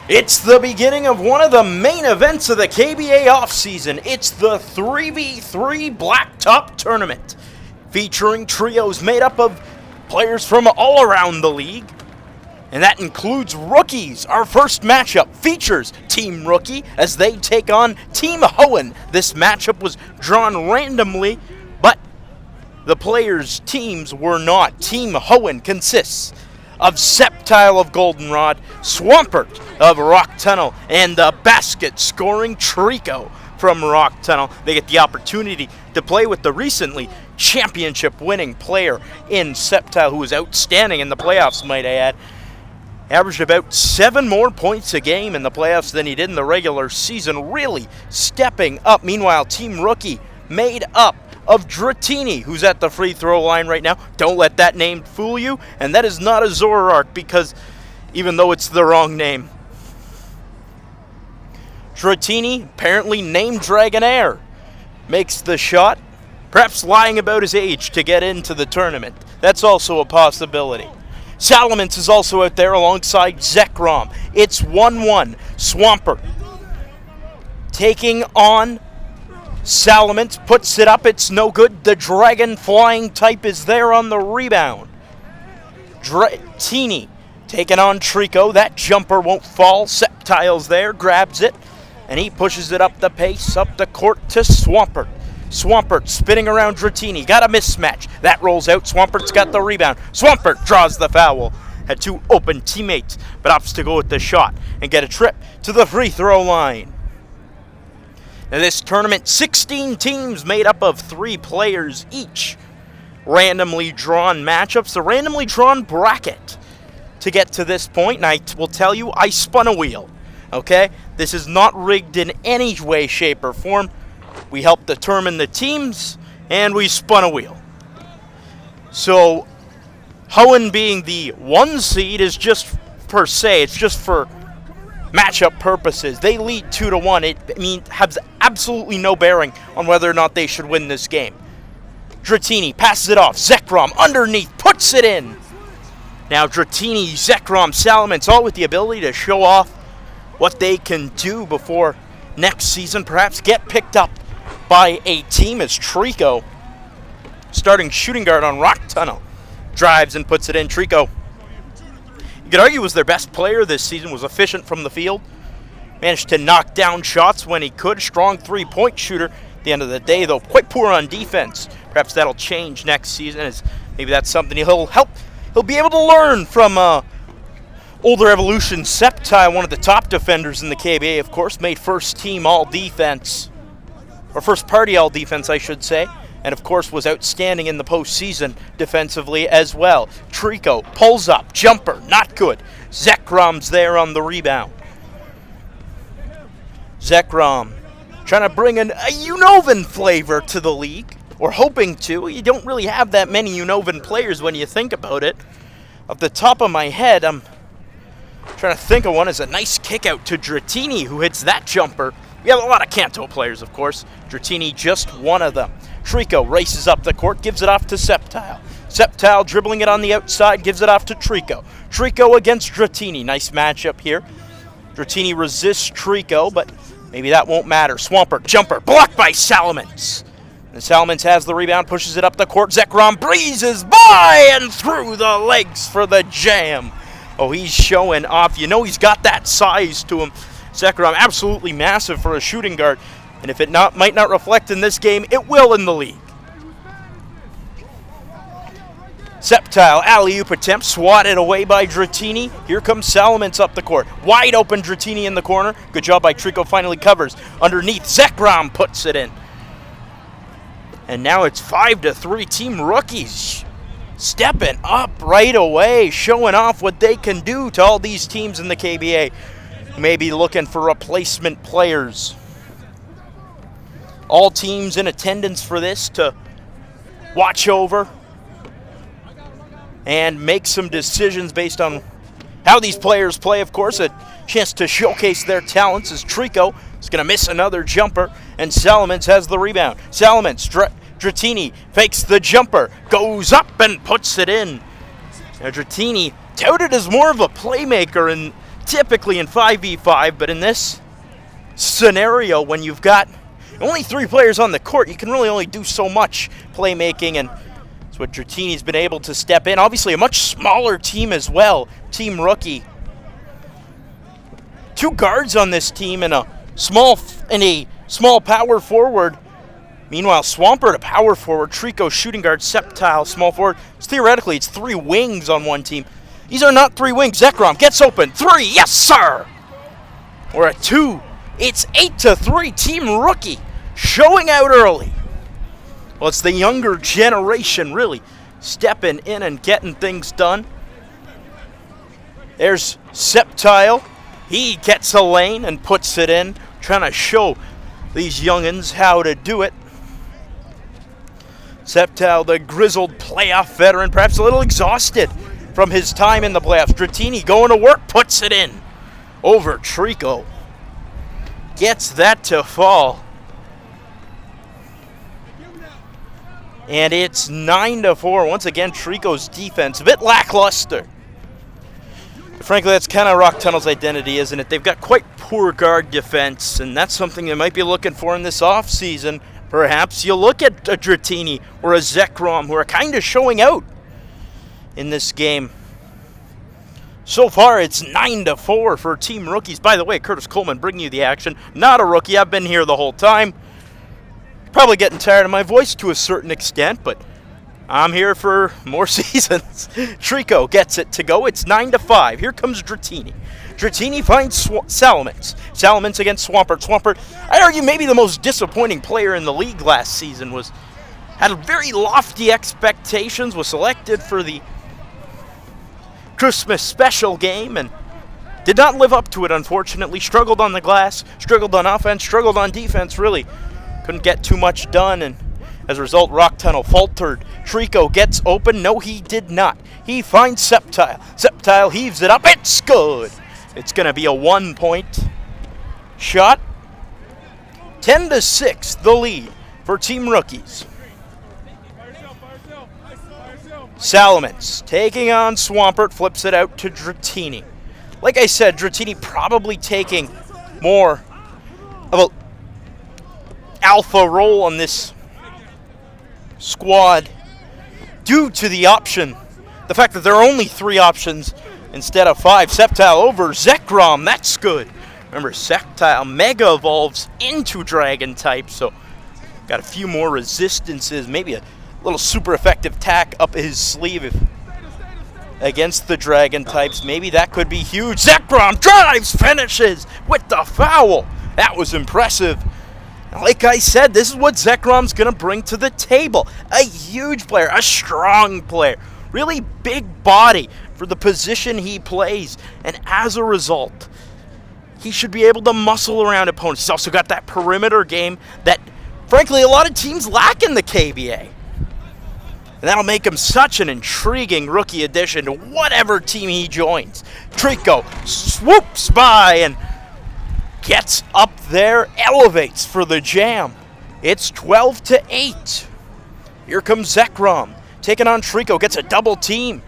It's the beginning of one of the main events of the KBA offseason. It's the 3v3 Blacktop Tournament, featuring trios made up of players from all around the league. And that includes rookies. Our first matchup features Team Rookie as they take on Team Hoenn. This matchup was drawn randomly, but the players' teams were not. Team Hoenn consists of Sceptile of Goldenrod, Swampert of Rock Tunnel, and the basket-scoring Treecko from Rock Tunnel. They get the opportunity to play with the recently championship-winning player in Sceptile, who was outstanding in the playoffs, might I add. Averaged about 7 more points a game in the playoffs than he did in the regular season, really stepping up. Meanwhile, Team Rookie made up of Dratini, who's at the free throw line right now. Don't let that name fool you. And that is not a Zoroark, because even though it's the wrong name. Dratini, apparently named Dragonair, makes the shot, perhaps lying about his age to get into the tournament. That's also a possibility. Salamance is also out there alongside Zekrom. It's 1-1. Swampert taking on Salamance, puts it up, it's no good. The dragon flying type is there on the rebound. Dratini taking on Treecko. That jumper won't fall. Sceptile's there, grabs it, and he pushes it up the pace, up the court to Swampert. Swampert spinning around Dratini. Got a mismatch. That rolls out. Swampert's got the rebound. Swampert draws the foul. Had 2 open teammates, but opts to go with the shot and get a trip to the free throw line. In this tournament, 16 teams made up of 3 players each. Randomly drawn matchups, the randomly drawn bracket to get to this point. And I will tell you, I spun a wheel. Okay? This is not rigged in any way, shape, or form. We helped determine the teams, and we spun a wheel. So, Hoenn being the 1 seed is just per se, it's just for matchup purposes. They lead 2-1. It has absolutely no bearing on whether or not they should win this game. Dratini passes it off. Zekrom underneath puts it in. Now Dratini, Zekrom, Salamance, all with the ability to show off what they can do before next season perhaps get picked up by a team as Treecko, starting shooting guard on Rock Tunnel, drives and puts it in. Treecko, you could argue, was their best player this season, was efficient from the field, managed to knock down shots when he could, strong 3-point shooter. At the end of the day, though, quite poor on defense. Perhaps that'll change next season, as maybe that's something he'll be able to learn from older evolution Sceptile, one of the top defenders in the KBA, of course, made first team all defense, or first party all defense, I should say. And, of course, was outstanding in the postseason defensively as well. Treecko pulls up. Jumper, not good. Zekrom's there on the rebound. Zekrom trying to bring a Unovan flavor to the league, or hoping to. You don't really have that many Unovan players when you think about it. Off the top of my head, I'm trying to think of one. As a nice kick out to Dratini, who hits that jumper. We have a lot of Kanto players, of course. Dratini, just one of them. Treecko races up the court, gives it off to Sceptile. Sceptile dribbling it on the outside, gives it off to Treecko. Treecko against Dratini. Nice matchup here. Dratini resists Treecko, but maybe that won't matter. Swampert, jumper, blocked by Salamance. And Salamance has the rebound, pushes it up the court. Zekrom breezes by and through the legs for the jam. Oh, he's showing off. You know he's got that size to him. Zekrom, absolutely massive for a shooting guard. And if it might not reflect in this game, it will in the league. Sceptile, alley-oop attempt, swatted away by Dratini. Here comes Salamance up the court. Wide open Dratini in the corner. Good job by Treecko, finally covers. Underneath, Zekrom puts it in. And now it's 5-3. Team Rookies stepping up right away, showing off what they can do to all these teams in the KBA. Maybe looking for replacement players. All teams in attendance for this to watch over and make some decisions based on how these players play. Of course, a chance to showcase their talents as Treecko is going to miss another jumper, and Salamance has the rebound. Salamance, Dratini fakes the jumper, goes up and puts it in. Now Dratini touted as more of a playmaker in typically in 5v5, but in this scenario, when you've got only 3 players on the court, you can really only do so much playmaking, and that's what Dratini's been able to step in. Obviously, a much smaller team as well, Team Rookie. 2 guards on this team and a small power forward. Meanwhile, Swampert, a power forward, Treecko, shooting guard, Sceptile, small forward. Theoretically, it's 3 wings on one team. These are not 3 wings. Zekrom gets open. 3, yes, sir! We're at 2. It's 8-3. Team Rookie showing out early. Well, it's the younger generation really stepping in and getting things done. There's Sceptile. He gets a lane and puts it in, trying to show these youngins how to do it. Sceptile, the grizzled playoff veteran, perhaps a little exhausted from his time in the playoffs. Dratini going to work, puts it in over Treecko. Gets that to fall. And it's 9-4. Once again, Treecko's defense, a bit lackluster. Frankly, that's kind of Rock Tunnel's identity, isn't it? They've got quite poor guard defense, and that's something they might be looking for in this offseason. Perhaps you look at a Dratini or a Zekrom, who are kind of showing out in this game. So far, it's 9-4 for Team Rookies. By the way, Curtis Coleman bringing you the action. Not a rookie. I've been here the whole time. Probably getting tired of my voice to a certain extent, but I'm here for more seasons. Treecko gets it to go. It's 9-5. Here comes Dratini. Dratini finds Salamance. Salamance against Swampert. Swampert, I'd argue maybe the most disappointing player in the league last season, had very lofty expectations, was selected for the Christmas special game and did not live up to it, unfortunately. Struggled on the glass, struggled on offense, struggled on defense, really. Couldn't get too much done, and as a result, Rock Tunnel faltered. Treecko gets open. No, he did not. He finds Sceptile. Sceptile heaves it up. It's good. It's going to be a 1-point shot. 10-6, the lead for Team Rookies. Salamance taking on Swampert, flips it out to Dratini. Like I said, Dratini probably taking more of an alpha role on this squad due to the fact that there are only 3 options instead of 5. Sceptile over Zekrom, that's good. Remember, Sceptile mega evolves into Dragon type, so got a few more resistances, maybe a little super effective tack up his sleeve against the Dragon types. Maybe that could be huge. Zekrom drives, finishes with the foul. That was impressive. Like I said, this is what Zekrom's going to bring to the table. A huge player, a strong player, really big body for the position he plays. And as a result, he should be able to muscle around opponents. He's also got that perimeter game that, frankly, a lot of teams lack in the KBA. And that'll make him such an intriguing rookie addition to whatever team he joins. Treecko swoops by and gets up there, elevates for the jam. It's 12-8. Here comes Zekrom, taking on Treecko, gets a double team.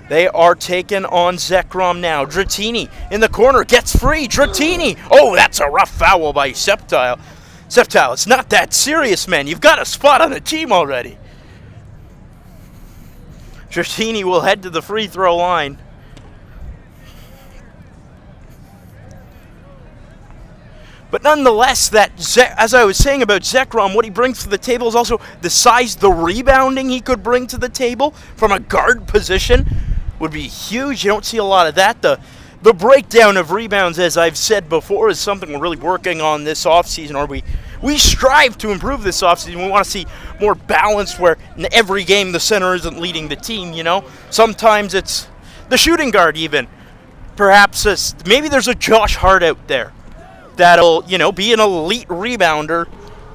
They are taking on Zekrom now. Dratini in the corner, gets free. Dratini, oh, that's a rough foul by Sceptile. Sceptile, it's not that serious, man. You've got a spot on the team already. Dratini will head to the free throw line. But nonetheless, as I was saying about Zekrom, what he brings to the table is also the size, the rebounding he could bring to the table from a guard position would be huge. You don't see a lot of that. The breakdown of rebounds, as I've said before, is something we're really working on this offseason, or we strive to improve this offseason. We want to see more balance where in every game the center isn't leading the team, you know. Sometimes it's the shooting guard even. Perhaps maybe there's a Josh Hart out there that'll, be an elite rebounder,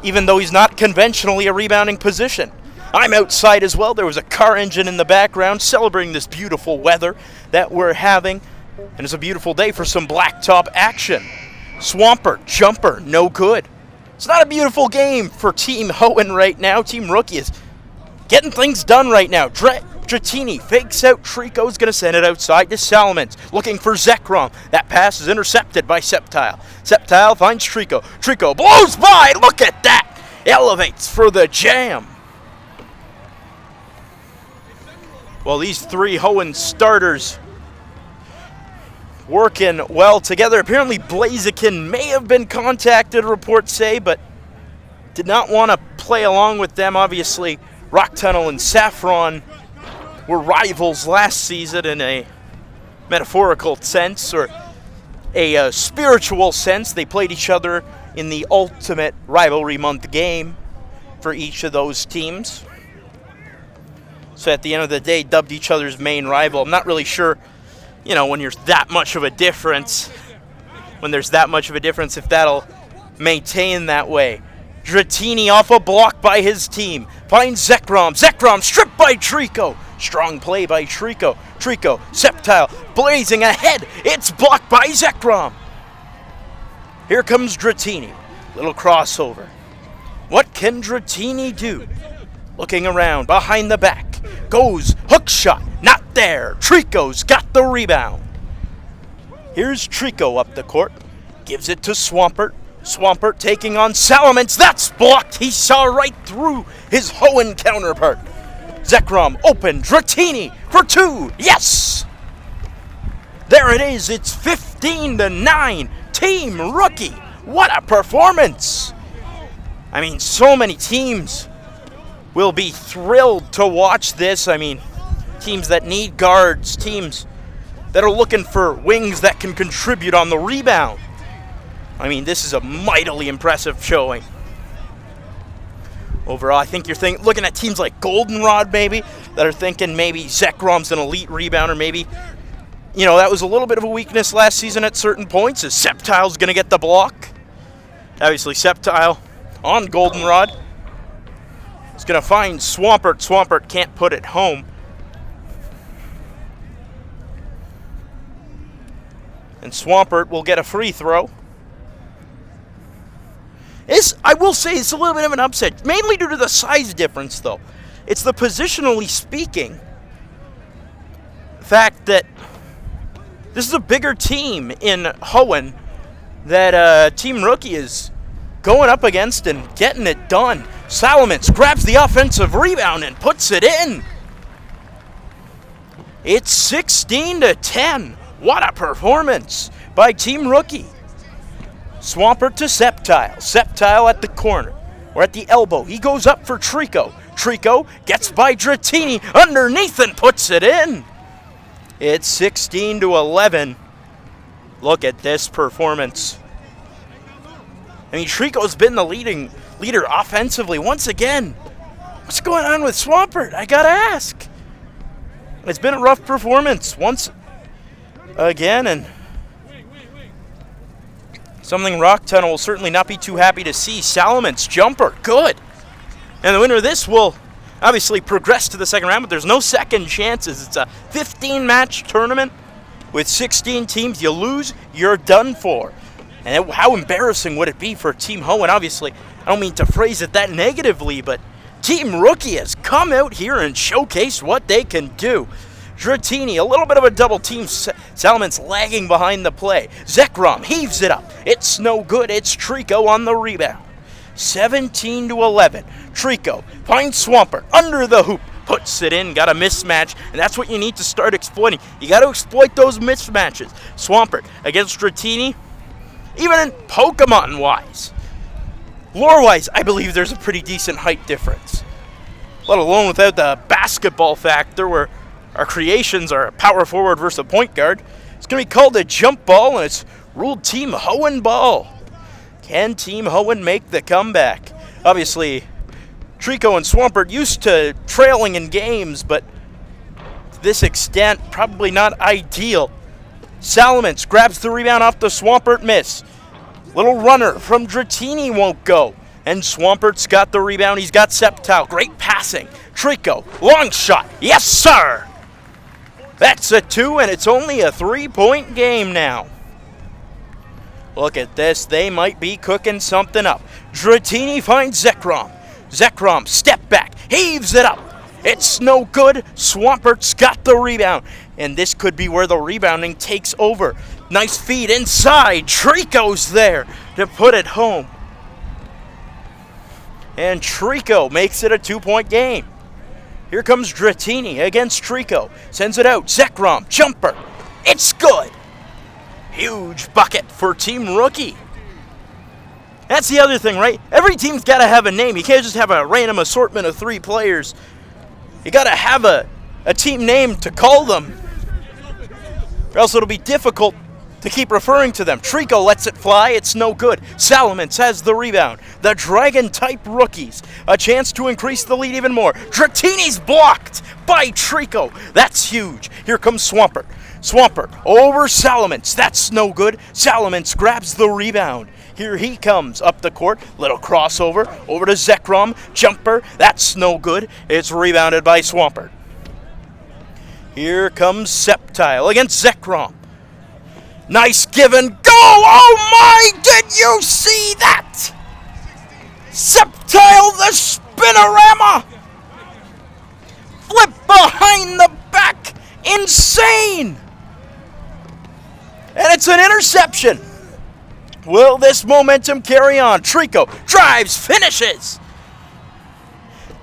even though he's not conventionally a rebounding position. I'm outside as well. There was a car engine in the background celebrating this beautiful weather that we're having. And it's a beautiful day for some blacktop action. Swampert, jumper, no good. It's not a beautiful game for Team Hoenn right now. Team Rookie is getting things done right now. Dratini fakes out Treecko's going to send it outside to Salamance. Looking for Zekrom. That pass is intercepted by Sceptile. Sceptile finds Treecko. Treecko blows by. Look at that. Elevates for the jam. Well, these three Hoenn starters working well together. Apparently Blaziken may have been contacted, reports say, but did not want to play along with them. Obviously, Rock Tunnel and Saffron were rivals last season in a metaphorical sense or a spiritual sense. They played each other in the ultimate rivalry month game for each of those teams. So at the end of the day, dubbed each other's main rival. I'm not really sure, when there's that much of a difference, if that'll maintain that way. Dratini off a block by his team. Finds Zekrom. Zekrom stripped by Treecko. Strong play by Treecko. Treecko, Sceptile, blazing ahead. It's blocked by Zekrom. Here comes Dratini. Little crossover. What can Dratini do? Looking around, behind the back. Goes, hook shot. Not there. Treecko's got the rebound. Here's Treecko up the court. Gives it to Swampert. Swampert taking on Salamance. That's blocked. He saw right through his Hoenn counterpart. Zekrom open. Dratini for two. Yes! There it is. It's 15-9. Team Rookie. What a performance. I mean, so many teams will be thrilled to watch this. I mean, teams that need guards, teams that are looking for wings that can contribute on the rebound. I mean, this is a mightily impressive showing. Overall, I think you're looking at teams like Goldenrod, maybe, that are thinking maybe Zekrom's an elite rebounder. Maybe, that was a little bit of a weakness last season at certain points, as Sceptile's going to get the block. Obviously, Sceptile on Goldenrod. He's going to find Swampert. Swampert can't put it home. And Swampert will get a free throw. I will say it's a little bit of an upset, mainly due to the size difference, though. It's the positionally speaking fact that this is a bigger team in Hoenn that Team Rookie is going up against and getting it done. Salamance grabs the offensive rebound and puts it in. It's 16-10. What a performance by Team Rookie. Swampert to Sceptile. Sceptile at the corner, or at the elbow. He goes up for Treecko. Treecko gets by Dratini underneath and puts it in. It's 16-11. Look at this performance. I mean, Treecko's been the leader offensively once again. What's going on with Swampert? I gotta ask. It's been a rough performance once again, and something Rock Tunnel will certainly not be too happy to see. Salamance jumper, good. And the winner of this will obviously progress to the second round, but there's no second chances. It's a 15-match tournament with 16 teams. You lose, you're done for. And how embarrassing would it be for Team Hoenn? Obviously, I don't mean to phrase it that negatively, but Team Rookie has come out here and showcased what they can do. Dratini, a little bit of a double team. Salamance lagging behind the play. Zekrom heaves it up. It's no good. It's Treecko on the rebound. 17-11. Treecko finds Swampert under the hoop. Puts it in. Got a mismatch. And that's what you need to start exploiting. You got to exploit those mismatches. Swampert against Dratini. Even in Pokemon-wise. Lore-wise, I believe there's a pretty decent height difference. Let alone without the basketball factor where our creations are a power forward versus a point guard. It's going to be called a jump ball, and it's ruled Team Hoenn ball. Can Team Hoenn make the comeback? Obviously, Treecko and Swampert used to trailing in games, but to this extent, probably not ideal. Salamance grabs the rebound off the Swampert miss. Little runner from Dratini won't go. And Swampert's got the rebound. He's got Sceptile. Great passing. Treecko, long shot. Yes, sir! That's a 2, and it's only a 3-point game now. Look at this. They might be cooking something up. Dratini finds Zekrom. Zekrom, step back, heaves it up. It's no good. Swampert's got the rebound. And this could be where the rebounding takes over. Nice feed inside. Treecko's there to put it home. And Treecko makes it a 2-point game. Here comes Dratini against Treecko. Sends it out. Zekrom, jumper. It's good. Huge bucket for Team Rookie. That's the other thing, right? Every team's got to have a name. You can't just have a random assortment of 3 players. You got to have a team name to call them, or else it'll be difficult to keep referring to them. Treecko lets it fly. It's no good. Salamance has the rebound. The Dragon-type rookies. A chance to increase the lead even more. Dratini's blocked by Treecko. That's huge. Here comes Swampert. Swampert over Salamance. That's no good. Salamance grabs the rebound. Here he comes up the court. Little crossover. Over to Zekrom. Jumper. That's no good. It's rebounded by Swampert. Here comes Sceptile against Zekrom. Nice give and go. Oh my, did you see that? Sceptile the spinorama. Flip behind the back. Insane. And it's an interception. Will this momentum carry on? Treecko drives, finishes.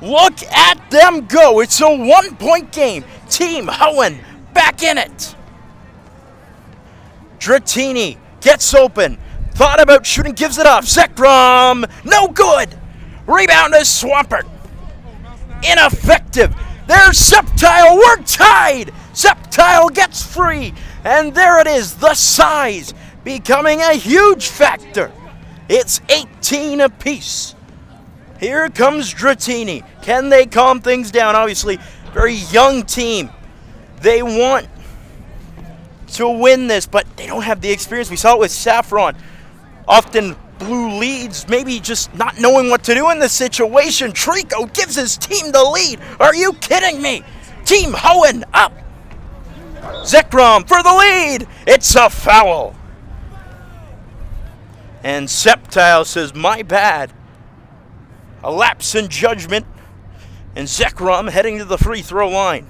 Look at them go. It's a 1-point game. Team Hoenn back in it. Dratini gets open. Thought about shooting, gives it off. Zekrom, no good. Rebound to Swampert. Ineffective. There's Sceptile. We're tied. Sceptile gets free. And there it is, the size becoming a huge factor. It's 18 apiece. Here comes Dratini. Can they calm things down? Obviously, very young team. They want to win this, but they don't have the experience. We saw it with Saffron. Often blew leads, maybe just not knowing what to do in this situation. Treecko gives his team the lead. Are you kidding me? Team Hoenn up. Zekrom for the lead. It's a foul. And Sceptile says, my bad. A lapse in judgment. And Zekrom heading to the free throw line.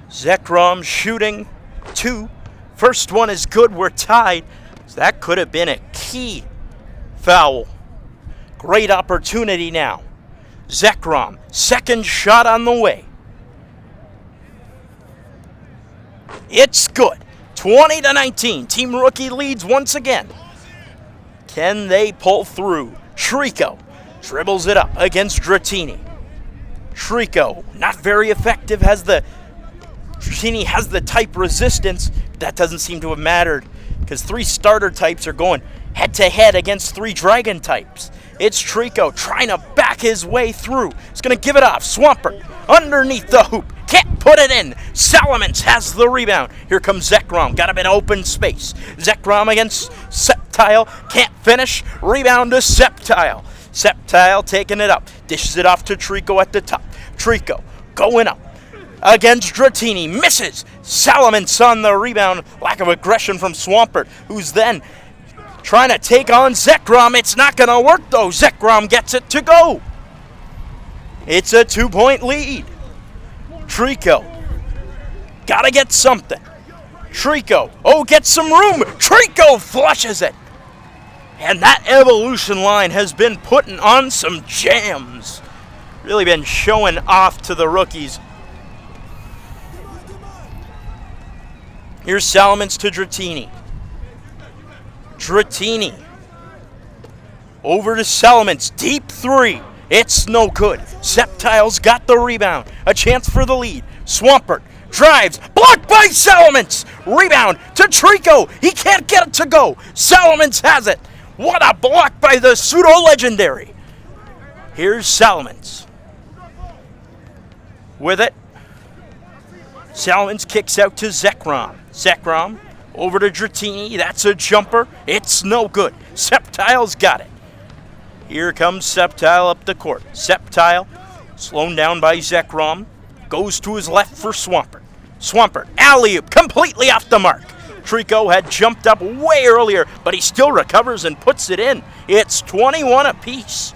Zekrom shooting 2. First one is good. We're tied. So that could have been a key foul. Great opportunity now. Zekrom, second shot on the way. It's good. 20-19. Team Rookie leads once again. Can they pull through? Treecko dribbles it up against Dratini. Treecko, not very effective, Dratini has the type resistance. That doesn't seem to have mattered because 3 starter types are going head-to-head against 3 dragon types. It's Treecko trying to back his way through. He's going to give it off. Swampert underneath the hoop. Can't put it in. Salamance has the rebound. Here comes Zekrom. Got a bit of open space. Zekrom against Sceptile. Can't finish. Rebound to Sceptile. Sceptile taking it up. Dishes it off to Treecko at the top. Treecko going up against Dratini. Misses. Salamance on the rebound. Lack of aggression from Swampert, who's then trying to take on Zekrom. It's not going to work, though. Zekrom gets it to go. It's a 2-point lead. Treecko. Got to get something. Treecko. Oh, get some room. Treecko flushes it. And that evolution line has been putting on some jams. Really been showing off to the rookies. Here's Salamance to Dratini. Dratini. Over to Salamance. Deep 3. It's no good. Sceptile's got the rebound. A chance for the lead. Swampert drives. Blocked by Salamance. Rebound to Treecko. He can't get it to go. Salamance has it. What a block by the pseudo-legendary. Here's Salamance. With it. Salamance kicks out to Zekrom. Zekrom over to Dratini. That's a jumper. It's no good. Sceptile's got it. Here comes Sceptile up the court. Sceptile, slowed down by Zekrom, goes to his left for Swampert. Swampert, alley-oop, completely off the mark. Treecko had jumped up way earlier, but he still recovers and puts it in. It's 21 apiece.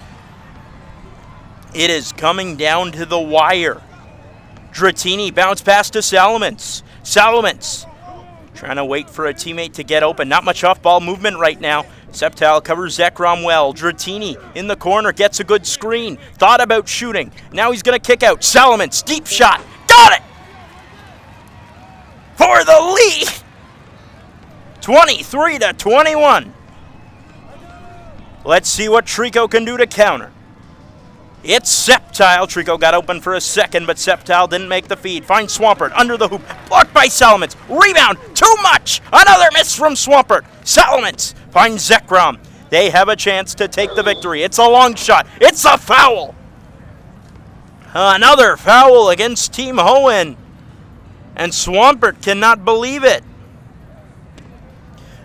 It is coming down to the wire. Dratini bounce pass to Salamance. Salamance trying to wait for a teammate to get open. Not much off-ball movement right now. Sceptile covers Zekrom well. Dratini in the corner gets a good screen. Thought about shooting. Now he's going to kick out. Salamance, deep shot. Got it! For the lead! 23-21. Let's see what Treecko can do to counter. It's Sceptile. Treecko got open for a second, but Sceptile didn't make the feed. Finds Swampert under the hoop. Blocked by Salamance. Rebound. Too much. Another miss from Swampert. Salamance finds Zekrom. They have a chance to take the victory. It's a long shot. It's a foul. Another foul against Team Hoenn. And Swampert cannot believe it.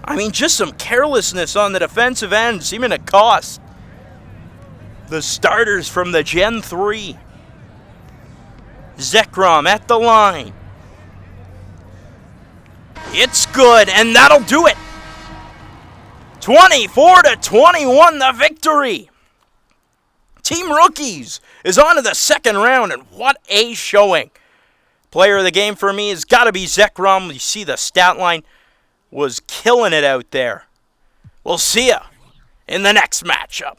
I mean, just some carelessness on the defensive end seeming to cost the starters from the Gen 3. Zekrom at the line. It's good, and that'll do it. 24-21, the victory. Team Rookies is on to the second round, and what a showing. Player of the game for me has got to be Zekrom. You see the stat line was killing it out there. We'll see ya in the next matchup.